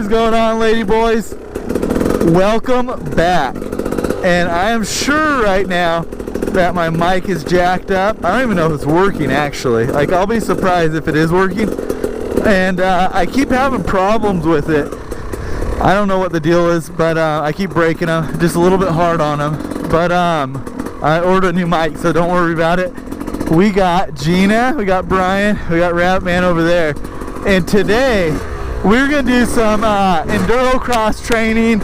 is going on, lady boys? Welcome back. And I am sure right now that my mic is jacked up. I don't even know if it's working actually. Like, I'll be surprised if it is working. And I keep having problems with it. I don't know what the deal is, but I keep breaking them. Just a little bit hard on them. But I ordered a new mic, so don't worry about it. We got Gina, we got Brian, we got Rabbit Man over there. And today, we're going to do some EnduroCross training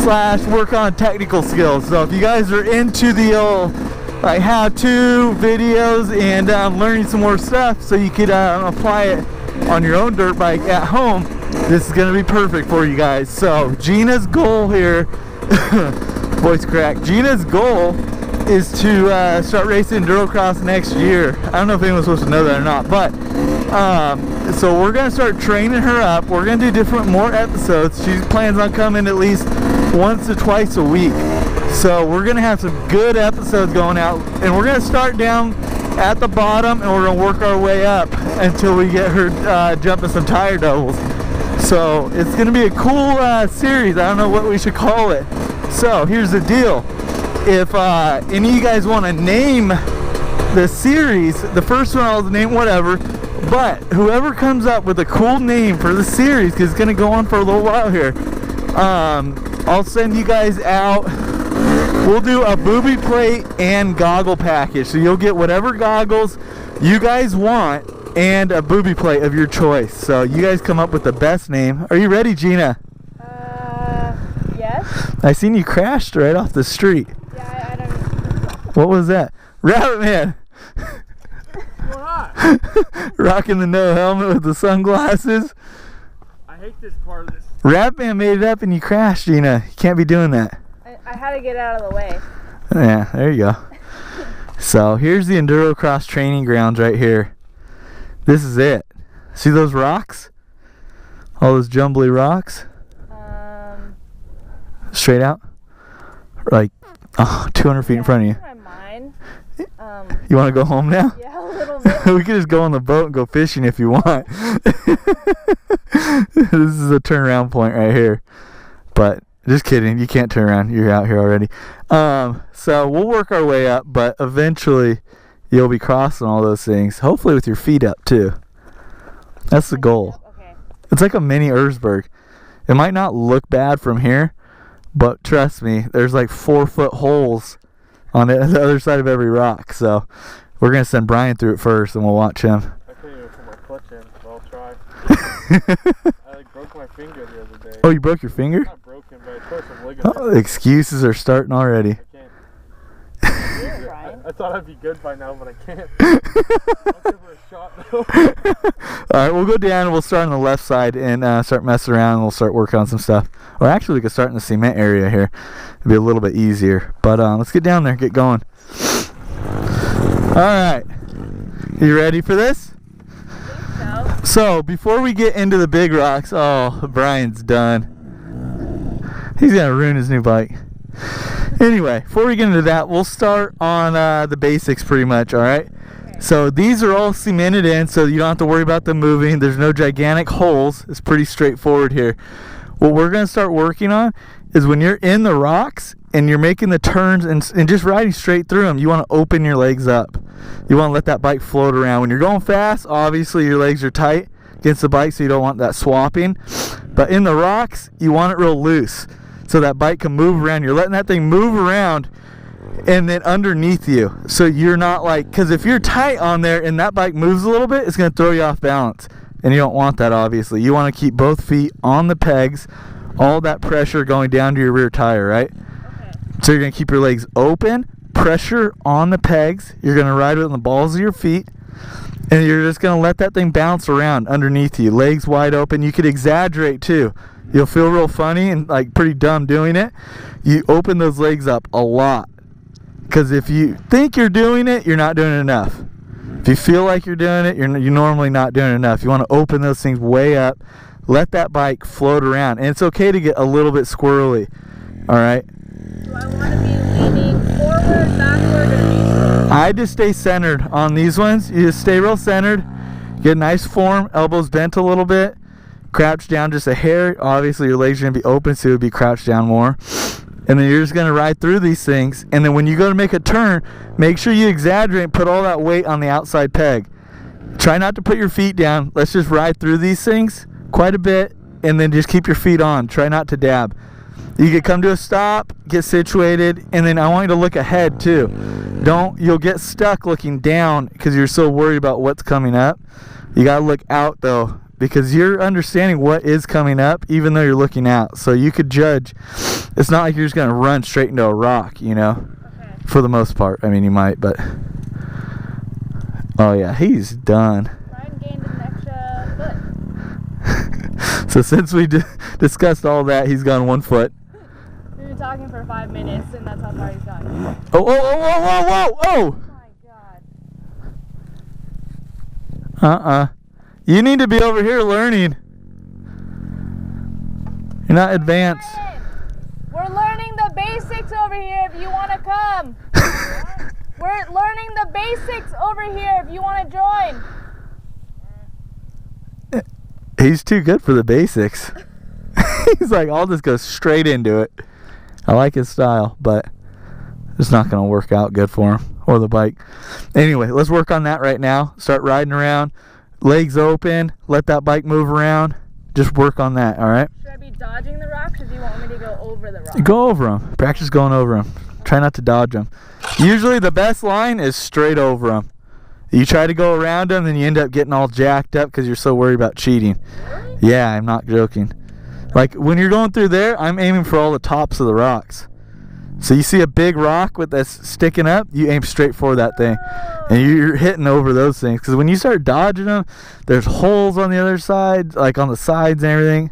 / work on technical skills. So if you guys are into the old like how-to videos and learning some more stuff so you could apply it on your own dirt bike at home, this is going to be perfect for you guys. So Gina's goal here, voice crack, Gina's goal is to start racing EnduroCross next year. I don't know if anyone's supposed to know that or not, but so we're going to start training her up. We're going to do more episodes. She plans on coming at least once or twice a week. So we're going to have some good episodes going out, and we're going to start down at the bottom and we're going to work our way up until we get her jumping some tire doubles. So it's going to be a cool series. I don't know what we should call it. So here's the deal. If any of you guys want to name the series, the first one I'll name whatever, but whoever comes up with a cool name for the series, because it's going to go on for a little while here, I'll send you guys out. We'll do a booby plate and goggle package, so you'll get whatever goggles you guys want and a booby plate of your choice. So you guys come up with the best name. Are you ready, Gina? Yes. I seen you crashed right off the street. Yeah, I don't. What was that? Rabbit Man. Rocking the no helmet with the sunglasses. I hate this part of this. Rabbit Man made it up and you crashed, Gina. You can't be doing that. I had to get out of the way. Yeah, there you go. So here's the EnduroCross training grounds right here. This is it. See those rocks? All those jumbly rocks? Straight out? Like 200 feet in front of you. My mind. You want to go home now? Yeah, a little bit. We could just go on the boat and go fishing if you want. This is a turnaround point right here. But just kidding, you can't turn around. You're out here already. So we'll work our way up, but eventually you'll be crossing all those things. Hopefully with your feet up too. That's the goal. Okay. It's like a mini Erzberg. It might not look bad from here, but trust me, there's like 4-foot holes on the other side of every rock. So we're going to send Brian through it first and we'll watch him. I can't even put my clutch in, but I'll try. I broke my finger the other day. Oh, you broke your finger? Not broken, but I tore some ligaments. Oh, excuses are starting already. I can't. I thought I'd be good by now, but I can't. I'll give her a shot though. Alright, we'll go down and we'll start on the left side and start messing around and we'll start working on some stuff. Or actually we could start in the cement area here. It'd be a little bit easier. But let's get down there, get going. Alright. You ready for this? I think so. So, before we get into the big rocks, oh, Brian's done. He's gonna ruin his new bike. Anyway, before we get into that, we'll start on the basics pretty much, alright? Okay. So these are all cemented in, so you don't have to worry about them moving. There's no gigantic holes. It's pretty straightforward here. What we're going to start working on is when you're in the rocks and you're making the turns and just riding straight through them, you want to open your legs up. You want to let that bike float around. When you're going fast, obviously your legs are tight against the bike, so you don't want that swapping. But in the rocks, you want it real loose, so that bike can move around. You're letting that thing move around and then underneath you. So you're not like, because if you're tight on there and that bike moves a little bit, it's going to throw you off balance. And you don't want that, obviously. You want to keep both feet on the pegs, all that pressure going down to your rear tire, right? Okay. So you're going to keep your legs open, pressure on the pegs. You're going to ride it on the balls of your feet. And you're just going to let that thing bounce around underneath you. Legs wide open. You could exaggerate too. You'll feel real funny and like pretty dumb doing it. You open those legs up a lot. Because if you think you're doing it, you're not doing it enough. If you feel like you're doing it, you're normally not doing it enough. You want to open those things way up. Let that bike float around. And it's okay to get a little bit squirrely. Alright? Do I want to be leaning forward, backward, or neutral? I just stay centered on these ones. You just stay real centered. Get a nice form. Elbows bent a little bit. crouch down just a hair. Obviously your legs are going to be open, so it would be crouched down more. And then you're just going to ride through these things. And then when you go to make a turn, make sure you exaggerate and put all that weight on the outside peg. Try not to put your feet down. Let's just ride through these things quite a bit, and then just keep your feet on. Try not to dab. You can come to a stop, get situated, and then I want you to look ahead too. You'll get stuck looking down because you're so worried about what's coming up. You gotta look out though, because you're understanding what is coming up even though you're looking out. So you could judge. It's not like you're just gonna run straight into a rock, you know. Okay. For the most part. I mean, you might, but oh yeah, he's done. Ryan gained an extra foot. So since we discussed all that, he's gone 1 foot. We've been talking for 5 minutes, and that's how far he's gone. Oh! Oh my god. You need to be over here learning. You're not advanced. Ryan, we're learning the basics over here if you want to come. We're learning the basics over here if you want to join. He's too good for the basics. He's like, I'll just go straight into it. I like his style, but it's not going to work out good for him or the bike. Anyway, let's work on that right now. Start riding around. Legs open. Let that bike move around. Just work on that, all right? Should I be dodging the rocks, or do you want me to go over the rocks? Go over them. Practice going over them. Try not to dodge them. Usually the best line is straight over them. You try to go around them, then you end up getting all jacked up because you're so worried about cheating. Really? Yeah, I'm not joking. Like when you're going through there, I'm aiming for all the tops of the rocks. So you see a big rock with that's sticking up, you aim straight for that thing. And you're hitting over those things. Because when you start dodging them, there's holes on the other side, like on the sides and everything.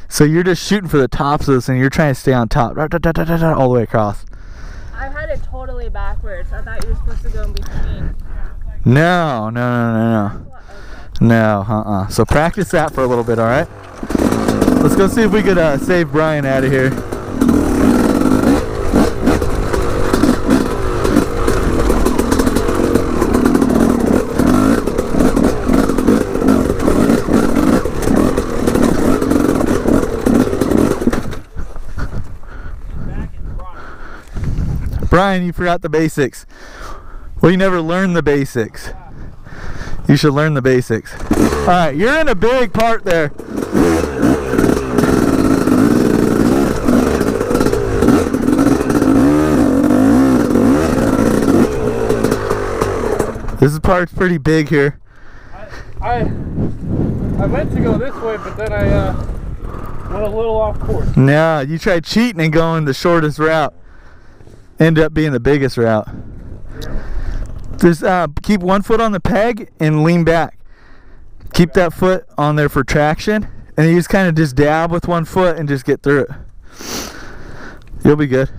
So you're just shooting for the tops of this thing. You're trying to stay on top, all the way across. I had it totally backwards. I thought you were supposed to go in between. No. No, So practice that for a little bit, all right? Let's go see if we could save Brian out of here. Brian, you forgot the basics. Well, you never learned the basics. You should learn the basics. All right, you're in a big part there. This part's pretty big here. I meant to go this way, but then I went a little off course. No, you tried cheating and going the shortest route. Ended up being the biggest route. Just keep 1 foot on the peg and lean back. Keep that foot on there for traction, and you just kind of just dab with 1 foot and just get through it. You'll be good.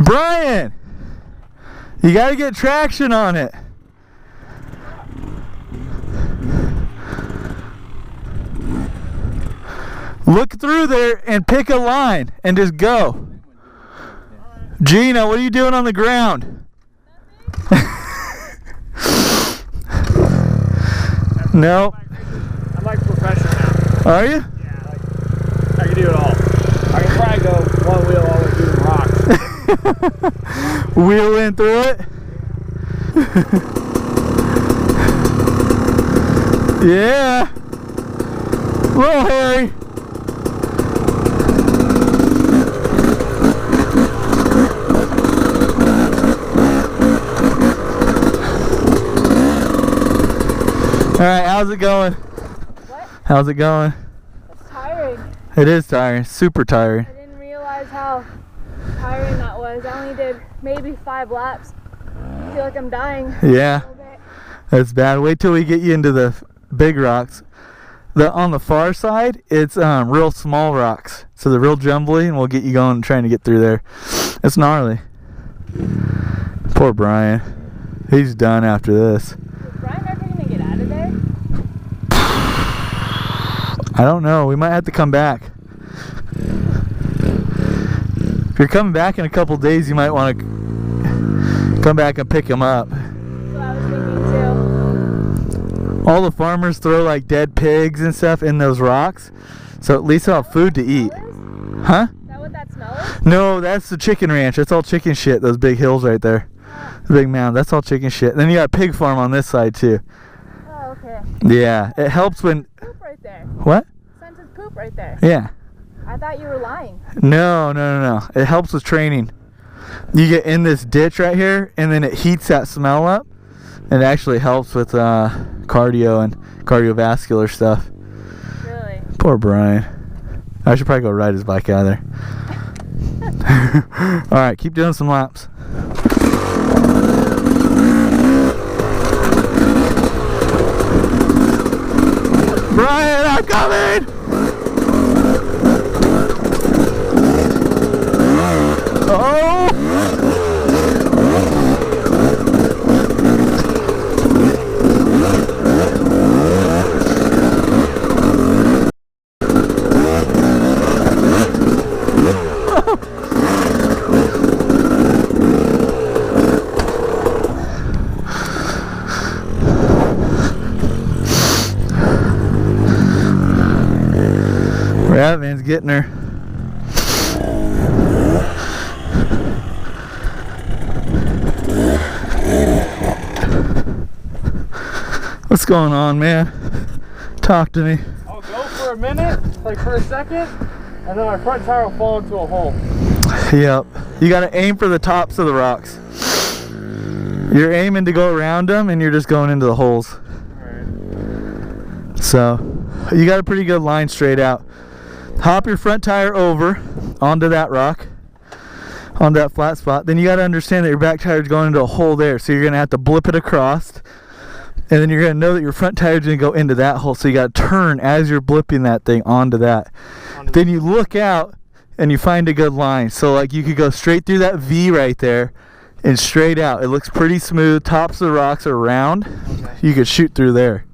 Brian, you got to get traction on it. Look through there and pick a line and just go. Gina, what are you doing on the ground? No. I'm like professional now. Are you? Yeah, I can do it all. I can probably go one wheel all the way through the rocks. Wheel in through it? Yeah. Little hairy. Alright, how's it going? What? How's it going? It's tiring. It is tiring, super tiring. I didn't realize how tiring that was. I only did maybe 5 laps. feel like I'm dying. Yeah, that's bad. Wait till we get you into the big rocks. On the far side, it's real small rocks, so they're real jumbly, and we'll get you going trying to get through there. It's gnarly. Poor Brian. He's done after this. Is Brian ever gonna get out of there? I don't know. We might have to come back. If you're coming back in a couple days, you might want to come back and pick him up. That's what I was thinking too. All the farmers throw like dead pigs and stuff in those rocks, so at least they'll have food to eat. Huh? Is that what that smell is? No, that's the chicken ranch. That's all chicken shit. Those big hills right there. The big mound. That's all chicken shit. Then you got a pig farm on this side too. Oh, okay. Yeah, it helps when. Poop right there. What? Scented poop right there. Yeah. I thought you were lying. No. It helps with training. You get in this ditch right here, and then it heats that smell up. And it actually helps with cardio and cardiovascular stuff. Really? Poor Brian. I should probably go ride his bike out of there. Alright, keep doing some laps. Brian, I'm coming! Oh! That man's getting her. What's going on, man? Talk to me. I'll go for a minute, like for a second, and then my front tire will fall into a hole. Yep. You gotta aim for the tops of the rocks. You're aiming to go around them, and you're just going into the holes. Alright. So, you got a pretty good line straight out. Hop your front tire over onto that rock, onto that flat spot. Then you got to understand that your back tire is going into a hole there, so you're going to have to blip it across, and then you're going to know that your front tire is going to go into that hole, so you got to turn as you're blipping that thing onto that. Then you look out and you find a good line. So like you could go straight through that V right there and straight out. It looks pretty smooth. Tops of the rocks are round. Okay. You could shoot through there.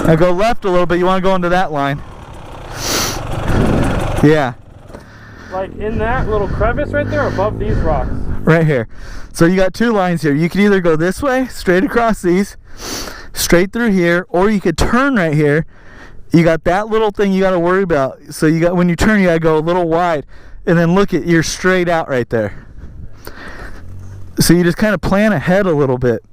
Now go left a little bit. You want to go into that line. Yeah. Like in that little crevice right there above these rocks. Right here. So you got two lines here. You could either go this way, straight across these, straight through here, or you could turn right here. You got that little thing you got to worry about. So you got, when you turn, you got to go a little wide, and then look at, you're straight out right there. So you just kind of plan ahead a little bit.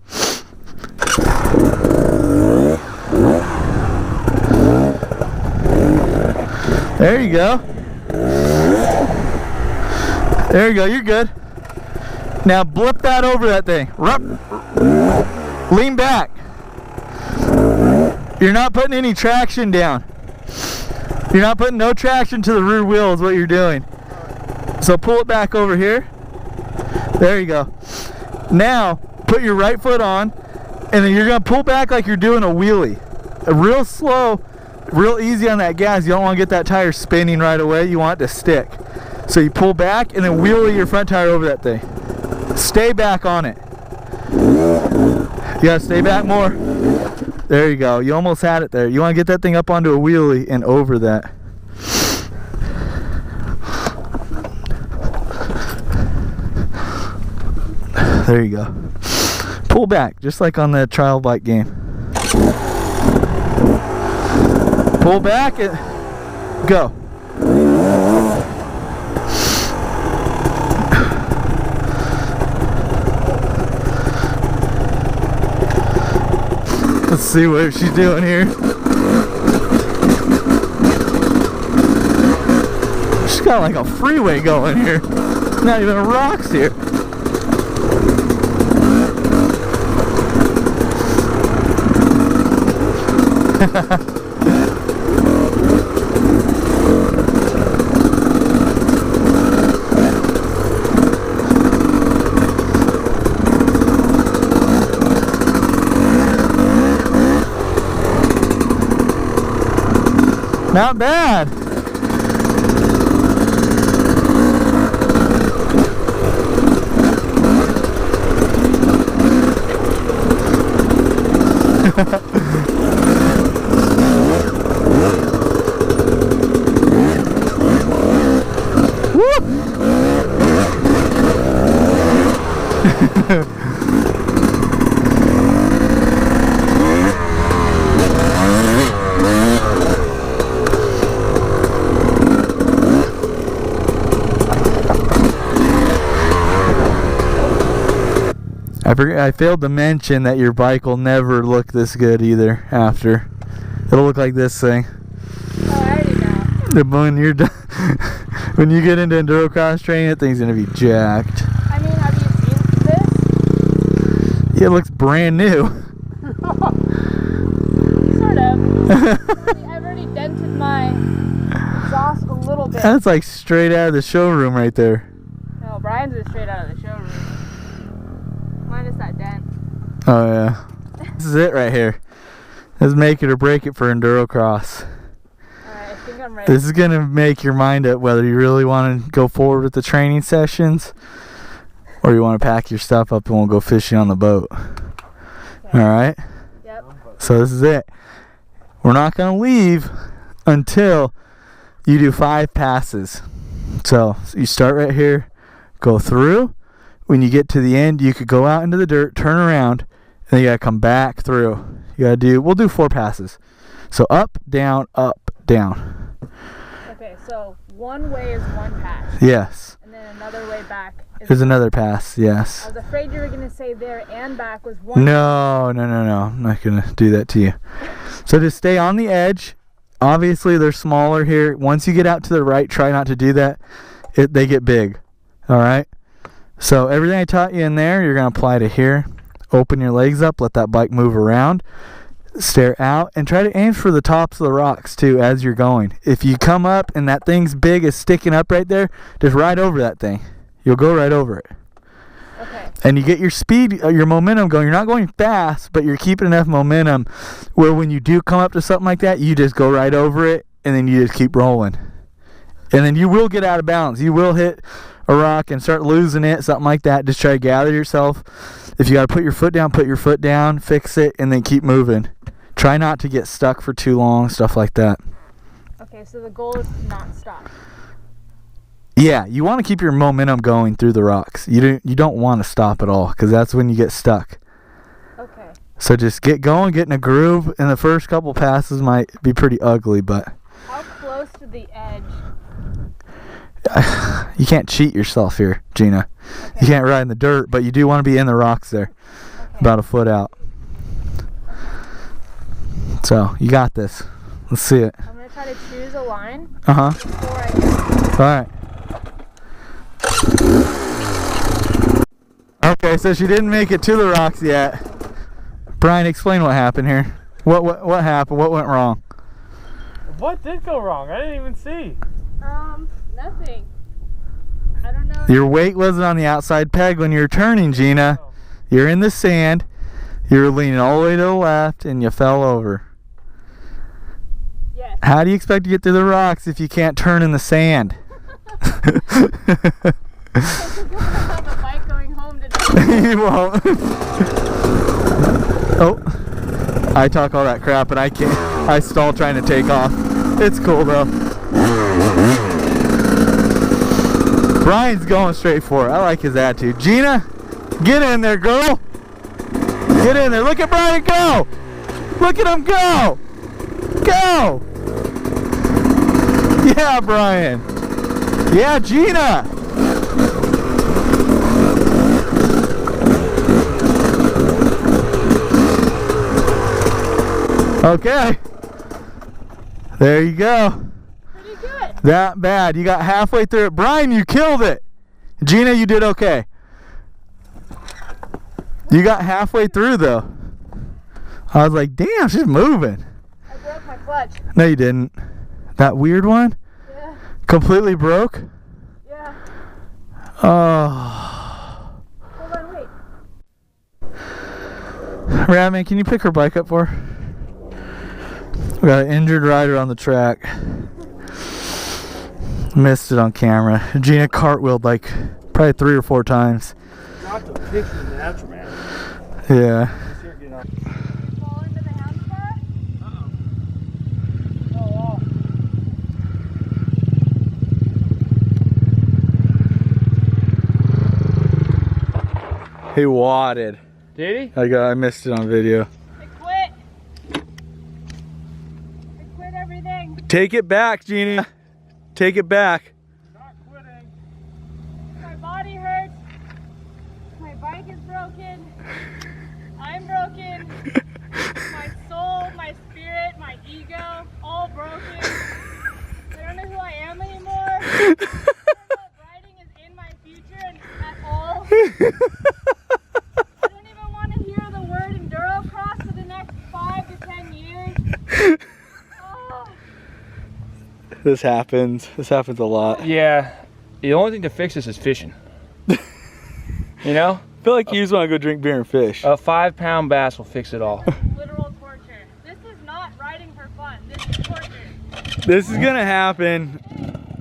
There you go. There you go, you're good. Now blip that over that thing. Lean back. You're not putting any traction down. You're not putting no traction to the rear wheel is what you're doing. So pull it back over here. There you go. Now put your right foot on, and then you're going to pull back like you're doing a wheelie. Real slow, real easy on that gas. You don't want to get that tire spinning right away. You want it to stick. So you pull back and then wheelie your front tire over that thing. Stay back on it. You gotta stay back more. There you go. You almost had it there. You want to get that thing up onto a wheelie and over that. There you go. Pull back, just like on the trial bike game. Pull back and go. Let's see what she's doing here. She's got like a freeway going here. Not even rocks here. Not bad. I failed to mention that your bike will never look this good either after. It'll look like this thing. Oh, I already know. When you're done, when you get into EnduroCross training, that thing's gonna be jacked. I mean, have you seen this? Yeah, it looks brand new. Sort of. I've already dented my exhaust a little bit. That's like straight out of the showroom right there. No, Brian's is straight out of the showroom. Minus that dent. Oh yeah. This is it right here. This is make it or break it for EnduroCross. Alright, I think I'm ready. This is gonna make your mind up whether you really want to go forward with the training sessions or you want to pack your stuff up and we'll go fishing on the boat. Okay. Alright? Yep. So this is it. We're not gonna leave until you do 5 passes. So you start right here, go through. When you get to the end, you could go out into the dirt, turn around, and then you gotta come back through. You gotta do, we'll do 4 passes. So up, down, up, down. Okay, so one way is one pass. Yes. And then another way back There's another pass, yes. I was afraid you were gonna say there and back was one. No. I'm not gonna do that to you. So just stay on the edge. Obviously, they're smaller here. Once you get out to the right, try not to do that. They get big. All right? So everything I taught you in there, you're going to apply to here. Open your legs up, let that bike move around. Stare out, and try to aim for the tops of the rocks, too, as you're going. If you come up and that thing's big is sticking up right there, just ride over that thing. You'll go right over it. Okay. And you get your speed, your momentum going. You're not going fast, but you're keeping enough momentum where when you do come up to something like that, you just go right over it, and then you just keep rolling. And then you will get out of balance. You will hit a rock and start losing it, something like that. Just try to gather yourself. If you got to put your foot down, fix it, and then keep moving. Try not to get stuck for too long, stuff like that. Okay, so the goal is to not stop. Yeah, you want to keep your momentum going through the rocks. You don't want to stop at all, because that's when you get stuck. Okay. So just get going, get in a groove, and the first couple passes might be pretty ugly, but How close to the edge? you can't cheat yourself here, Gina. Okay. You can't ride in the dirt, but you do want to be in the rocks there, Okay. about a foot out. So, you got this. Let's see it. I'm going to try to choose a line Uh-huh. before I Alright. Okay, so she didn't make it to the rocks yet. Brian, explain what happened here. What happened? What went wrong? What did go wrong? I didn't even see. Nothing. I don't know. Your weight wasn't on the outside peg when you were turning, Gina. You're in the sand. You were leaning all the way to the left, and you fell over. Yes. How do you expect to get through the rocks if you can't turn in the sand? I'm have a bike going home today. You won't. Oh, I talk all that crap, and I can't. I stall trying to take off. It's cool though. Brian's going straight for it. I like his attitude. Gina, get in there, girl. Get in there. Look at Brian go. Look at him go. Go. Yeah, Brian. Yeah, Gina. Okay. There you go. Pretty good. That bad. You got halfway through it. Brian, you killed it. Gina, you did okay. You got halfway through though. I was like, damn, she's moving. I broke my clutch. No, you didn't. That weird one? Yeah. Completely broke? Yeah. Oh. Hold on, wait. Ratman, can you pick her bike up for her? We got an injured rider on the track. Missed it on camera. Gina cartwheeled like probably 3 or 4 times. Not the picture of the aftermath. Yeah. Fall into the handlebar? Oh, wow. He wadded. Did he? I missed it on video. I quit. I quit everything. Take it back, Gina. Take it back. Not quitting. My body hurts. My bike is broken. I'm broken. My soul, my spirit, my ego, all broken. I don't know who I am anymore. I don't know if riding is in my future at all. I don't even want to hear the word EnduroCross for the next 5 to 10 years. Oh. This happens. This happens a lot. Yeah, the only thing to fix this is fishing. You know? I feel like you just want to go drink beer and fish. A 5-pound bass will fix it all. Literal torture. This is not riding for fun. This is torture. This is gonna happen.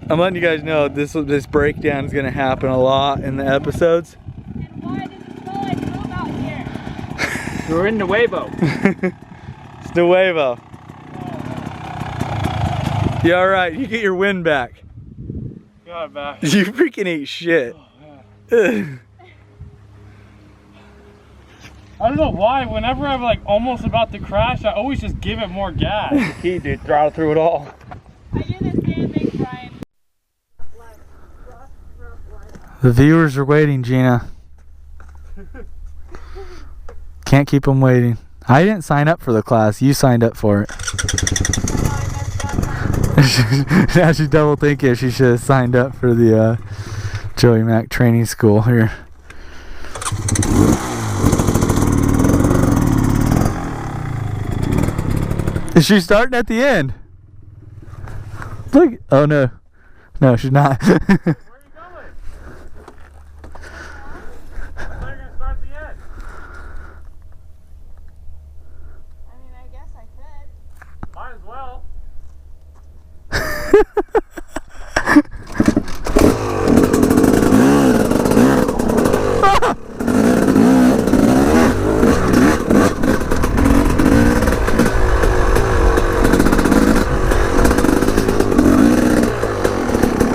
I'm letting you guys know this breakdown is gonna happen a lot in the episodes. And why does it smell like poop out here? We're in nuevo. It's nuevo. You alright? You get your wind back. Got it back. You freaking ate shit. Ugh. I don't know why, whenever I'm like almost about to crash, I always just give it more gas. He did throttle through it all. I do the same thing, Brian. The viewers are waiting, Gina. Can't keep them waiting. I didn't sign up for the class. You signed up for it. Now she's double thinking she should have signed up for the Joey Mac training school here. Is she starting at the end? Look. Oh no. No, she's not. Where are you going? I thought you were gonna start at the end. I mean, I guess I could. Might as well.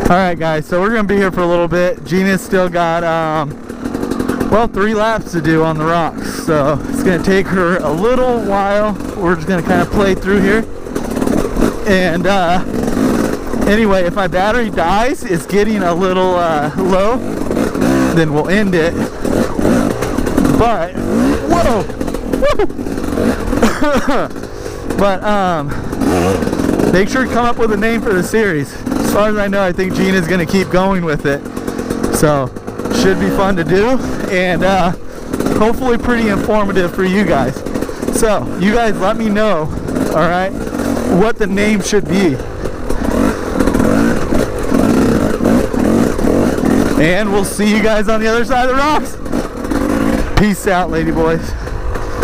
Alright guys, so we're going to be here for a little bit. Gina's still got, well, 3 laps to do on the rocks. So it's going to take her a little while. We're just going to kind of play through here. And anyway, if my battery dies, it's getting a little low, then we'll end it. But, whoa! But, make sure to come up with a name for the series. As far as I know, I think Gina's going to keep going with it. So, should be fun to do. And hopefully pretty informative for you guys. So, you guys let me know, alright, what the name should be. And we'll see you guys on the other side of the rocks. Peace out, ladyboys.